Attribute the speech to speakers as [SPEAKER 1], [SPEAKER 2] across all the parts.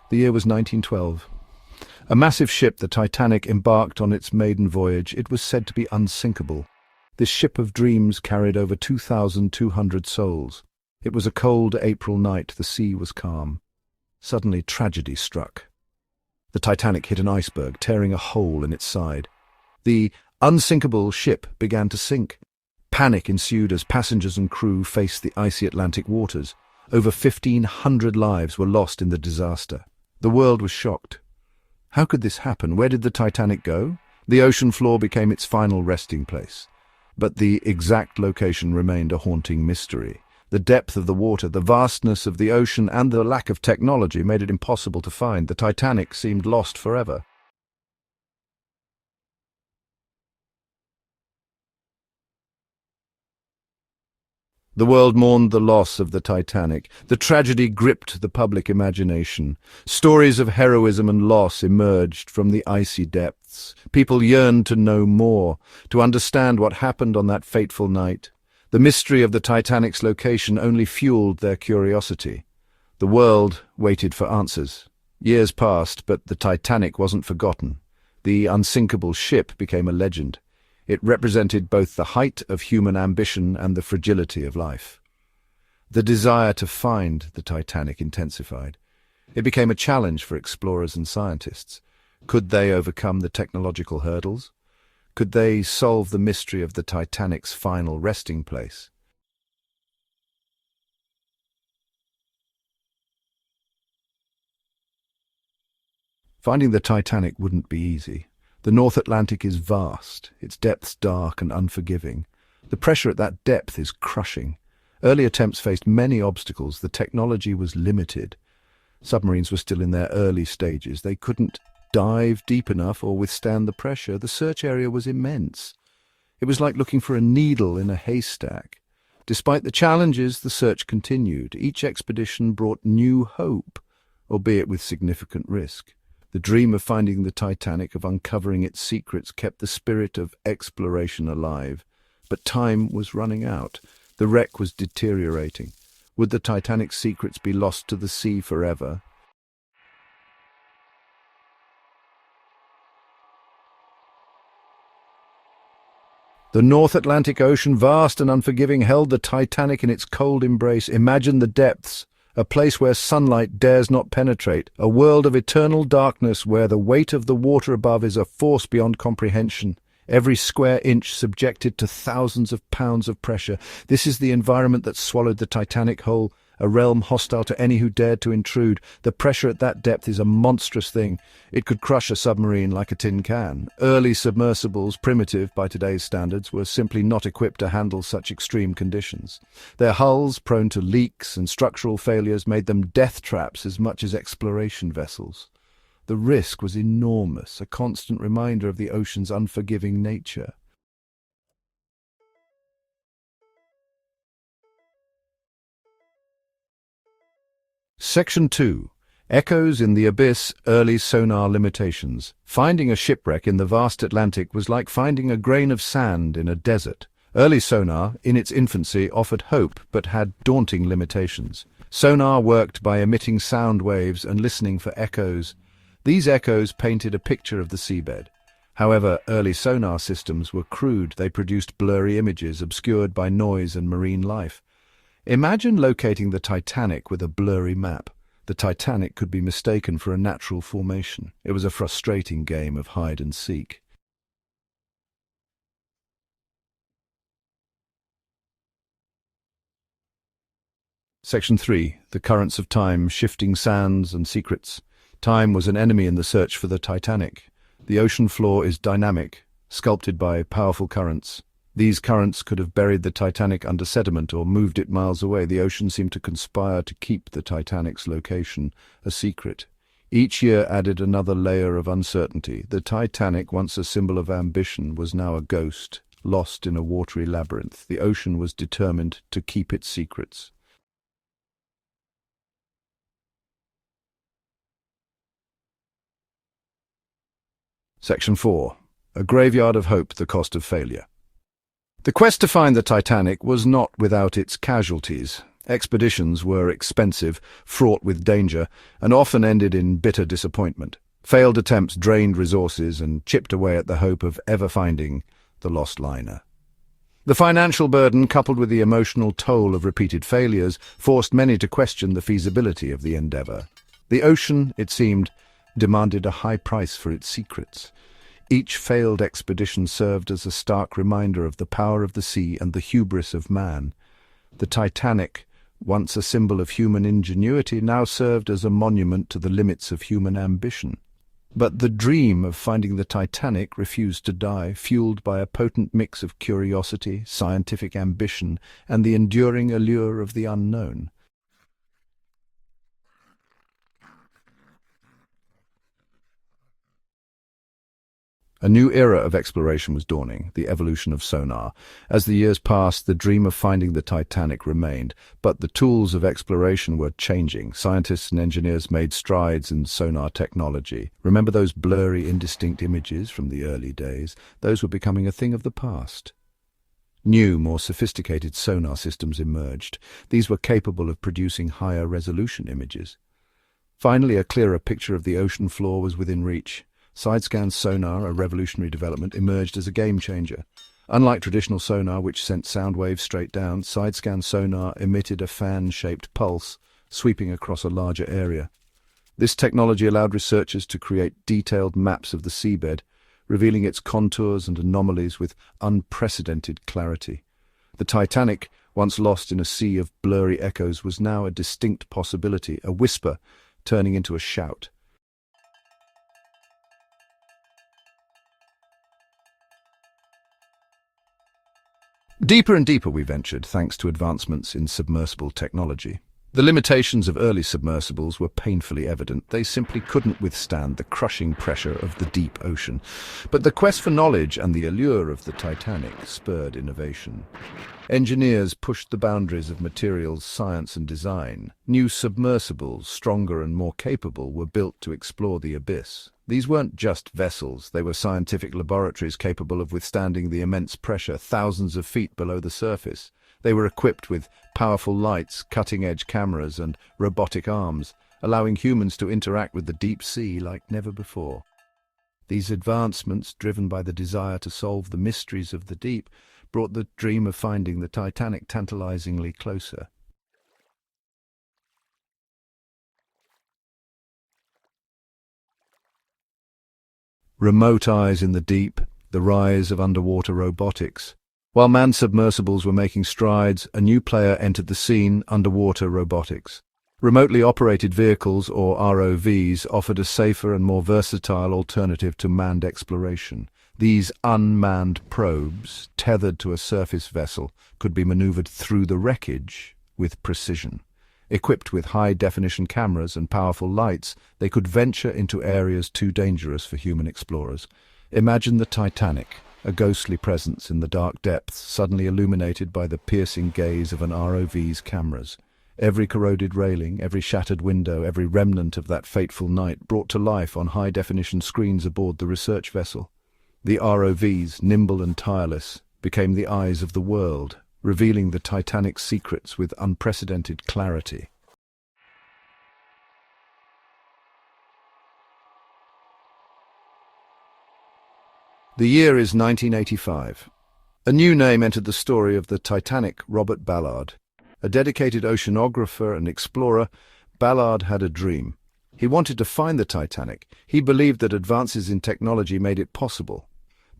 [SPEAKER 1] The year was 1912. A massive ship, the Titanic, embarked on its maiden voyage. It was said to be unsinkable. This ship of dreams carried over 2,200 souls. It was a cold April night. The sea was calm. Suddenly, tragedy struck. The Titanic hit an iceberg, tearing a hole in its side. The unsinkable ship began to sink. Panic ensued as passengers and crew faced the icy Atlantic waters. Over 1,500 lives were lost in the disaster. The world was shocked. How could this happen? Where did the Titanic go? The ocean floor became its final resting place. But the exact location remained a haunting mystery. The depth of the water, the vastness of the ocean, and the lack of technology made it impossible to find. The Titanic seemed lost forever. The world mourned the loss of the Titanic. The tragedy gripped the public imagination. Stories of heroism and loss emerged from the icy depths. People yearned to know more, to understand what happened on that fateful night. The mystery of the Titanic's location only fueled their curiosity. The world waited for answers. Years passed, but the Titanic wasn't forgotten. The unsinkable ship became a legend. It represented both the height of human ambition and the fragility of life. The desire to find the Titanic intensified. It became a challenge for explorers and scientists. Could they overcome the technological hurdles? Could they solve the mystery of the Titanic's final resting place? Finding the Titanic wouldn't be easy. The North Atlantic is vast, its depths dark and unforgiving. The pressure at that depth is crushing. Early attempts faced many obstacles. The technology was limited. Submarines were still in their early stages. They couldn't dive deep enough or withstand the pressure. The search area was immense. It was like looking for a needle in a haystack. Despite the challenges, the search continued. Each expedition brought new hope, albeit with significant risk. The dream of finding the Titanic, of uncovering its secrets, kept the spirit of exploration alive. But time was running out. The wreck was deteriorating. Would the Titanic's secrets be lost to the sea forever? The North Atlantic Ocean, vast and unforgiving, held the Titanic in its cold embrace. Imagine the depths. A place where sunlight dares not penetrate, a world of eternal darkness where the weight of the water above is a force beyond comprehension, every square inch subjected to thousands of pounds of pressure. This is the environment that swallowed the Titanic whole, a realm hostile to any who dared to intrude. The pressure at that depth is a monstrous thing. It could crush a submarine like a tin can. Early submersibles, primitive by today's standards, were simply not equipped to handle such extreme conditions. Their hulls, prone to leaks and structural failures, made them death traps as much as exploration vessels. The risk was enormous, a constant reminder of the ocean's unforgiving nature. Section 2. Echoes in the Abyss, Early Sonar Limitations. Finding a shipwreck in the vast Atlantic was like finding a grain of sand in a desert. Early sonar, in its infancy, offered hope but had daunting limitations. Sonar worked by emitting sound waves and listening for echoes. These echoes painted a picture of the seabed. However, early sonar systems were crude. They produced blurry images obscured by noise and marine life. Imagine locating the Titanic with a blurry map. The Titanic could be mistaken for a natural formation. It was a frustrating game of hide and seek. Section 3. The Currents of Time, Shifting Sands and Secrets. Time was an enemy in the search for the Titanic. The ocean floor is dynamic, sculpted by powerful currents. These currents could have buried the Titanic under sediment or moved it miles away. The ocean seemed to conspire to keep the Titanic's location a secret. Each year added another layer of uncertainty. The Titanic, once a symbol of ambition, was now a ghost, lost in a watery labyrinth. The ocean was determined to keep its secrets. Section 4. A Graveyard of Hope, the Cost of Failure. The quest to find the Titanic was not without its casualties. Expeditions were expensive, fraught with danger, and often ended in bitter disappointment. Failed attempts drained resources and chipped away at the hope of ever finding the lost liner. The financial burden, coupled with the emotional toll of repeated failures, forced many to question the feasibility of the endeavour. The ocean, it seemed, demanded a high price for its secrets. Each failed expedition served as a stark reminder of the power of the sea and the hubris of man. The Titanic, once a symbol of human ingenuity, now served as a monument to the limits of human ambition. But the dream of finding the Titanic refused to die, fueled by a potent mix of curiosity, scientific ambition, and the enduring allure of the unknown. A new era of exploration was dawning, the evolution of sonar. As the years passed, the dream of finding the Titanic remained, but the tools of exploration were changing. Scientists and engineers made strides in sonar technology. Remember those blurry, indistinct images from the early days? Those were becoming a thing of the past. New, more sophisticated sonar systems emerged. These were capable of producing higher resolution images. Finally, a clearer picture of the ocean floor was within reach. Side-scan sonar, a revolutionary development, emerged as a game-changer. Unlike traditional sonar, which sent sound waves straight down, side-scan sonar emitted a fan-shaped pulse, sweeping across a larger area. This technology allowed researchers to create detailed maps of the seabed, revealing its contours and anomalies with unprecedented clarity. The Titanic, once lost in a sea of blurry echoes, was now a distinct possibility, a whisper turning into a shout. Deeper and deeper we ventured, thanks to advancements in submersible technology. The limitations of early submersibles were painfully evident. They simply couldn't withstand the crushing pressure of the deep ocean. But the quest for knowledge and the allure of the Titanic spurred innovation. Engineers pushed the boundaries of materials science and design. New submersibles, stronger and more capable, were built to explore the abyss. These weren't just vessels, they were scientific laboratories capable of withstanding the immense pressure thousands of feet below the surface. They were equipped with powerful lights, cutting-edge cameras, and robotic arms, allowing humans to interact with the deep sea like never before. These advancements, driven by the desire to solve the mysteries of the deep, brought the dream of finding the Titanic tantalizingly closer. Remote eyes in the deep, the rise of underwater robotics. While manned submersibles were making strides, a new player entered the scene: underwater robotics. Remotely operated vehicles, or ROVs, offered a safer and more versatile alternative to manned exploration. These unmanned probes, tethered to a surface vessel, could be maneuvered through the wreckage with precision. Equipped with high-definition cameras and powerful lights, they could venture into areas too dangerous for human explorers. Imagine the Titanic, a ghostly presence in the dark depths, suddenly illuminated by the piercing gaze of an ROV's cameras. Every corroded railing, every shattered window, every remnant of that fateful night brought to life on high-definition screens aboard the research vessel. The ROVs, nimble and tireless, became the eyes of the world, revealing the Titanic's secrets with unprecedented clarity. The year is 1985. A new name entered the story of the Titanic: Robert Ballard. A dedicated oceanographer and explorer, Ballard had a dream. He wanted to find the Titanic. He believed that advances in technology made it possible.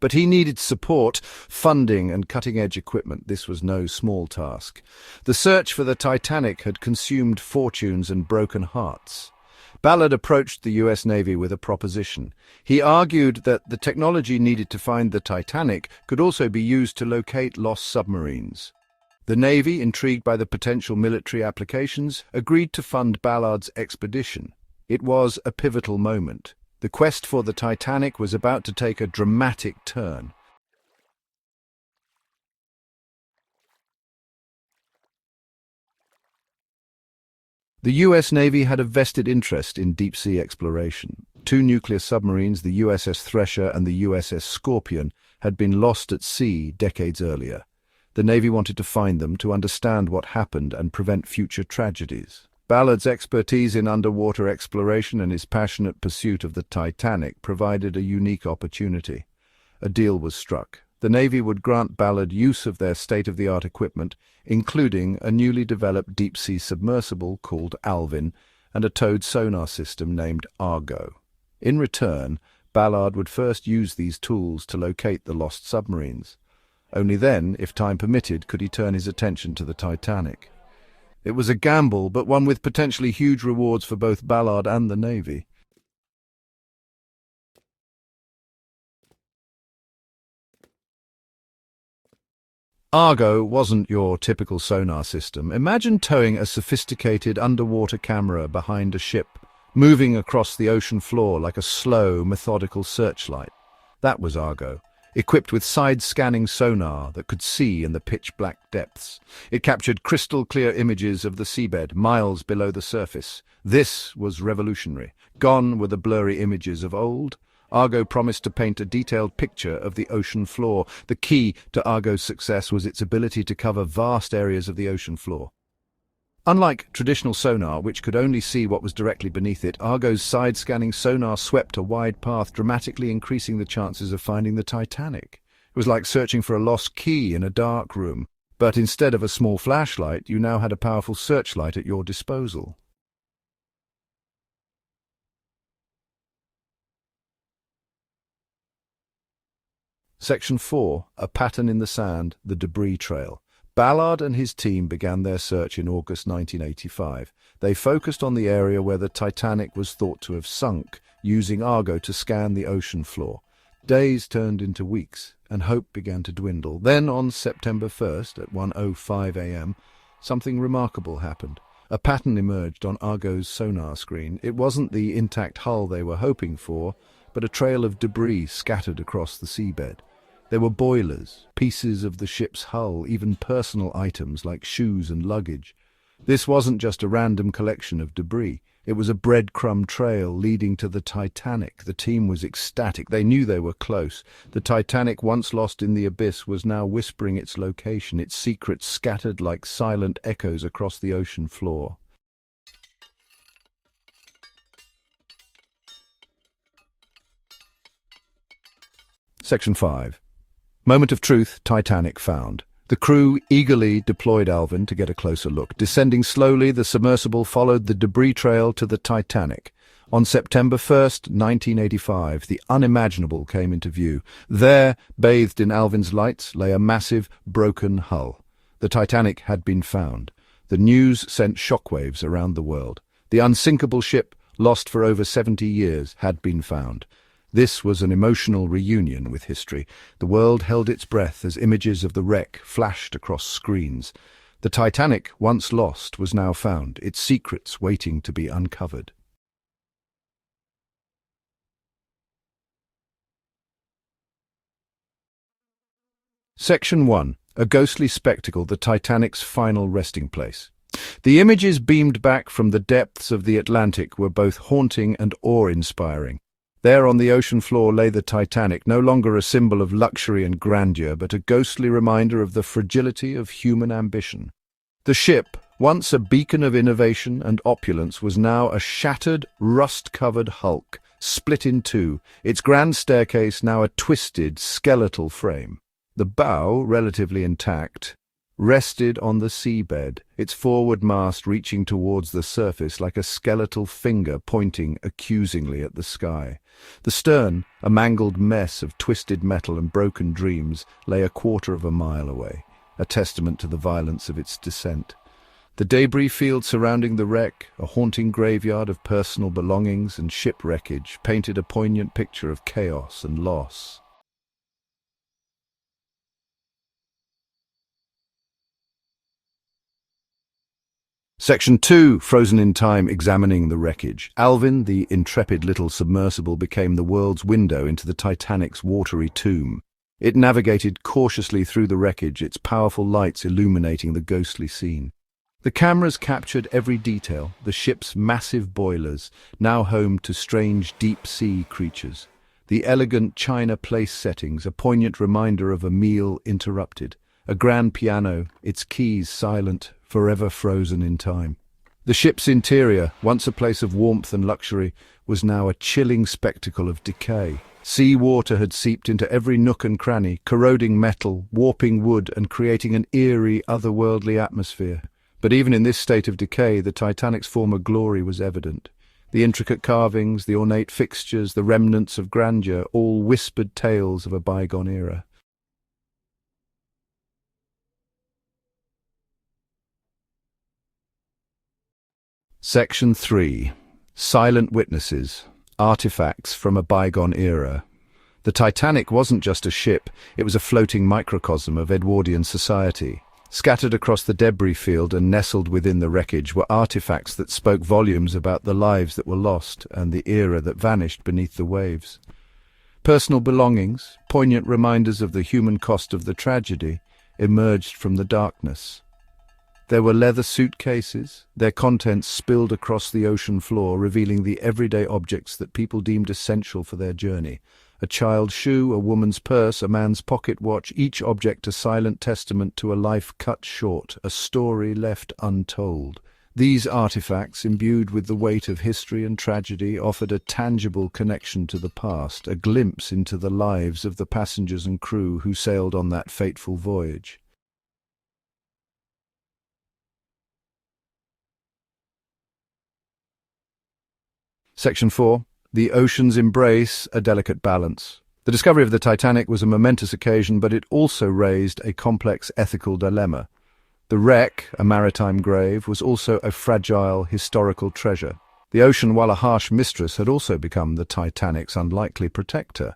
[SPEAKER 1] But he needed support, funding, and cutting-edge equipment. This was no small task. The search for the Titanic had consumed fortunes and broken hearts. Ballard approached the US Navy with a proposition. He argued that the technology needed to find the Titanic could also be used to locate lost submarines. The Navy, intrigued by the potential military applications, agreed to fund Ballard's expedition. It was a pivotal moment. The quest for the Titanic was about to take a dramatic turn. The US Navy had a vested interest in deep-sea exploration. Two nuclear submarines, the USS Thresher and the USS Scorpion, had been lost at sea decades earlier. The Navy wanted to find them to understand what happened and prevent future tragedies. Ballard's expertise in underwater exploration and his passionate pursuit of the Titanic provided a unique opportunity. A deal was struck. The Navy would grant Ballard use of their state-of-the-art equipment, including a newly developed deep-sea submersible called Alvin and a towed sonar system named Argo. In return, Ballard would first use these tools to locate the lost submarines. Only then, if time permitted, could he turn his attention to the Titanic. It was a gamble, but one with potentially huge rewards for both Ballard and the Navy. Argo wasn't your typical sonar system. Imagine towing a sophisticated underwater camera behind a ship, moving across the ocean floor like a slow, methodical searchlight. That was Argo, equipped with side-scanning sonar that could see in the pitch-black depths. It captured crystal-clear images of the seabed, miles below the surface. This was revolutionary. Gone were the blurry images of old. Argo promised to paint a detailed picture of the ocean floor. The key to Argo's success was its ability to cover vast areas of the ocean floor. Unlike traditional sonar, which could only see what was directly beneath it, Argo's side-scanning sonar swept a wide path, dramatically increasing the chances of finding the Titanic. It was like searching for a lost key in a dark room, but instead of a small flashlight, you now had a powerful searchlight at your disposal. Section 4. A Pattern in the Sand, the Debris Trail. Ballard and his team began their search in August 1985. They focused on the area where the Titanic was thought to have sunk, using Argo to scan the ocean floor. Days turned into weeks, and hope began to dwindle. Then, on September 1st, at 1:05 a.m., something remarkable happened. A pattern emerged on Argo's sonar screen. It wasn't the intact hull they were hoping for, but a trail of debris scattered across the seabed. There were boilers, pieces of the ship's hull, even personal items like shoes and luggage. This wasn't just a random collection of debris. It was a breadcrumb trail leading to the Titanic. The team was ecstatic. They knew they were close. The Titanic, once lost in the abyss, was now whispering its location, its secrets scattered like silent echoes across the ocean floor. Section 5. Moment of truth, Titanic found. The crew eagerly deployed Alvin to get a closer look. Descending slowly, the submersible followed the debris trail to the Titanic. On September 1st, 1985, the unimaginable came into view. There, bathed in Alvin's lights, lay a massive, broken hull. The Titanic had been found. The news sent shockwaves around the world. The unsinkable ship, lost for over 70 years, had been found. This was an emotional reunion with history. The world held its breath as images of the wreck flashed across screens. The Titanic, once lost, was now found, its secrets waiting to be uncovered. Section 1. A ghostly spectacle, the Titanic's final resting place. The images beamed back from the depths of the Atlantic were both haunting and awe-inspiring. There on the ocean floor lay the Titanic, no longer a symbol of luxury and grandeur, but a ghostly reminder of the fragility of human ambition. The ship, once a beacon of innovation and opulence, was now a shattered, rust-covered hulk, split in two, its grand staircase now a twisted, skeletal frame. The bow, relatively intact, rested on the seabed, its forward mast reaching towards the surface like a skeletal finger pointing accusingly at the sky. The stern, a mangled mess of twisted metal and broken dreams, lay a quarter of a mile away, a testament to the violence of its descent. The debris field surrounding the wreck, a haunting graveyard of personal belongings and shipwreckage, painted a poignant picture of chaos and loss. Section 2, Frozen in Time, examining the wreckage. Alvin, the intrepid little submersible, became the world's window into the Titanic's watery tomb. It navigated cautiously through the wreckage, its powerful lights illuminating the ghostly scene. The cameras captured every detail, the ship's massive boilers, now home to strange deep-sea creatures. The elegant china place settings, a poignant reminder of a meal interrupted. a grand piano, its keys silent, forever frozen in time. The ship's interior, once a place of warmth and luxury, was now a chilling spectacle of decay. Sea water had seeped into every nook and cranny, corroding metal, warping wood, and creating an eerie, otherworldly atmosphere. But even in this state of decay, the Titanic's former glory was evident. The intricate carvings, the ornate fixtures, the remnants of grandeur, all whispered tales of a bygone era. Section 3. Silent Witnesses. Artifacts from a Bygone Era. The Titanic wasn't just a ship, it was a floating microcosm of Edwardian society. Scattered across the debris field and nestled within the wreckage were artifacts that spoke volumes about the lives that were lost and the era that vanished beneath the waves. Personal belongings, poignant reminders of the human cost of the tragedy, emerged from the darkness. There were leather suitcases, their contents spilled across the ocean floor, revealing the everyday objects that people deemed essential for their journey. A child's shoe, a woman's purse, a man's pocket watch, each object a silent testament to a life cut short, a story left untold. These artifacts, imbued with the weight of history and tragedy, offered a tangible connection to the past, a glimpse into the lives of the passengers and crew who sailed on that fateful voyage. Section 4. The ocean's embrace, a delicate balance. The discovery of the Titanic was a momentous occasion, but it also raised a complex ethical dilemma. The wreck, a maritime grave, was also a fragile historical treasure. The ocean, while a harsh mistress, had also become the Titanic's unlikely protector.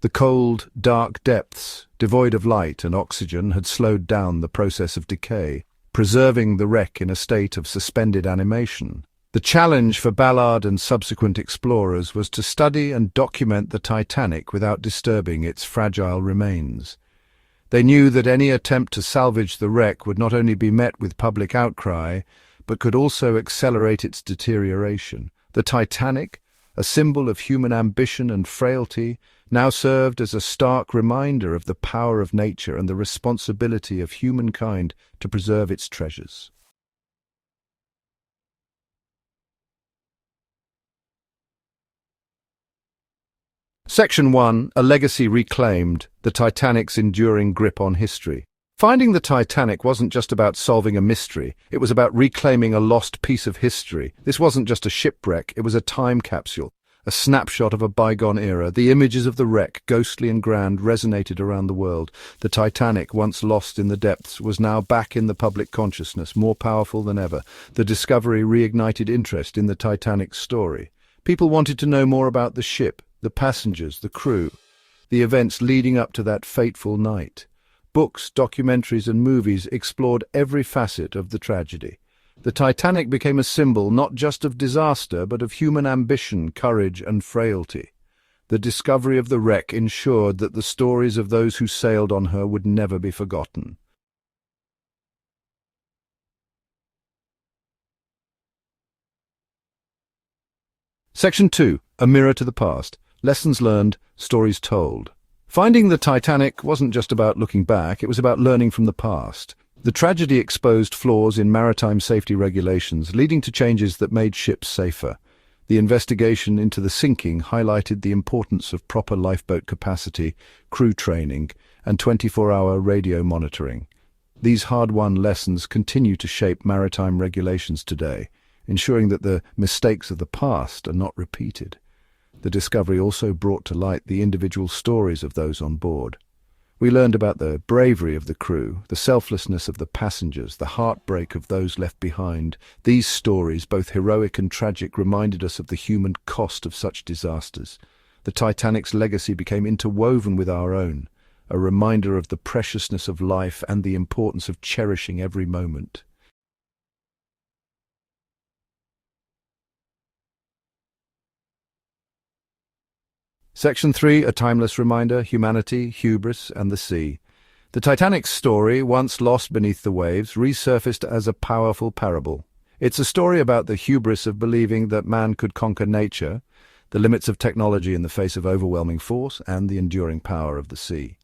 [SPEAKER 1] The cold, dark depths, devoid of light and oxygen, had slowed down the process of decay, preserving the wreck in a state of suspended animation. The challenge for Ballard and subsequent explorers was to study and document the Titanic without disturbing its fragile remains. They knew that any attempt to salvage the wreck would not only be met with public outcry, but could also accelerate its deterioration. The Titanic, a symbol of human ambition and frailty, now served as a stark reminder of the power of nature and the responsibility of humankind to preserve its treasures. Section 1. A legacy reclaimed, the Titanic's enduring grip on history. Finding the Titanic wasn't just about solving a mystery, it was about reclaiming a lost piece of history. This wasn't just a shipwreck, it was a time capsule, a snapshot of a bygone era. The images of the wreck, ghostly and grand, resonated around the world. The Titanic, once lost in the depths, was now back in the public consciousness, more powerful than ever. The discovery reignited interest in the Titanic's story. People wanted to know more about the ship, the passengers, the crew, the events leading up to that fateful night. Books, documentaries and movies explored every facet of the tragedy. The Titanic became a symbol not just of disaster but of human ambition, courage and frailty. The discovery of the wreck ensured that the stories of those who sailed on her would never be forgotten. Section 2. A mirror to the past. Lessons learned, stories told. Finding the Titanic wasn't just about looking back, it was about learning from the past. The tragedy exposed flaws in maritime safety regulations, leading to changes that made ships safer. The investigation into the sinking highlighted the importance of proper lifeboat capacity, crew training, and 24-hour radio monitoring. These hard-won lessons continue to shape maritime regulations today, ensuring that the mistakes of the past are not repeated. The discovery also brought to light the individual stories of those on board. We learned about the bravery of the crew, the selflessness of the passengers, the heartbreak of those left behind. These stories, both heroic and tragic, reminded us of the human cost of such disasters. The Titanic's legacy became interwoven with our own, a reminder of the preciousness of life and the importance of cherishing every moment. Section 3. A timeless reminder, humanity, hubris, and the sea. The Titanic's story, once lost beneath the waves, resurfaced as a powerful parable. It's a story about the hubris of believing that man could conquer nature, the limits of technology in the face of overwhelming force, and the enduring power of the sea.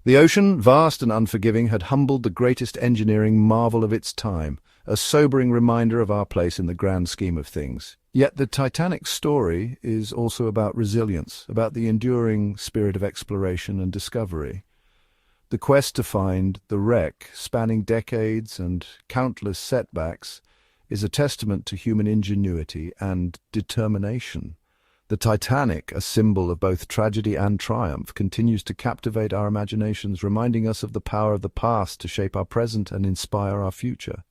[SPEAKER 1] The ocean, vast and unforgiving, had humbled the greatest engineering marvel of its time, a sobering reminder of our place in the grand scheme of things. Yet the Titanic's story is also about resilience, about the enduring spirit of exploration and discovery. The quest to find the wreck, spanning decades and countless setbacks, is a testament to human ingenuity and determination. The Titanic, a symbol of both tragedy and triumph, continues to captivate our imaginations, reminding us of the power of the past to shape our present and inspire our future.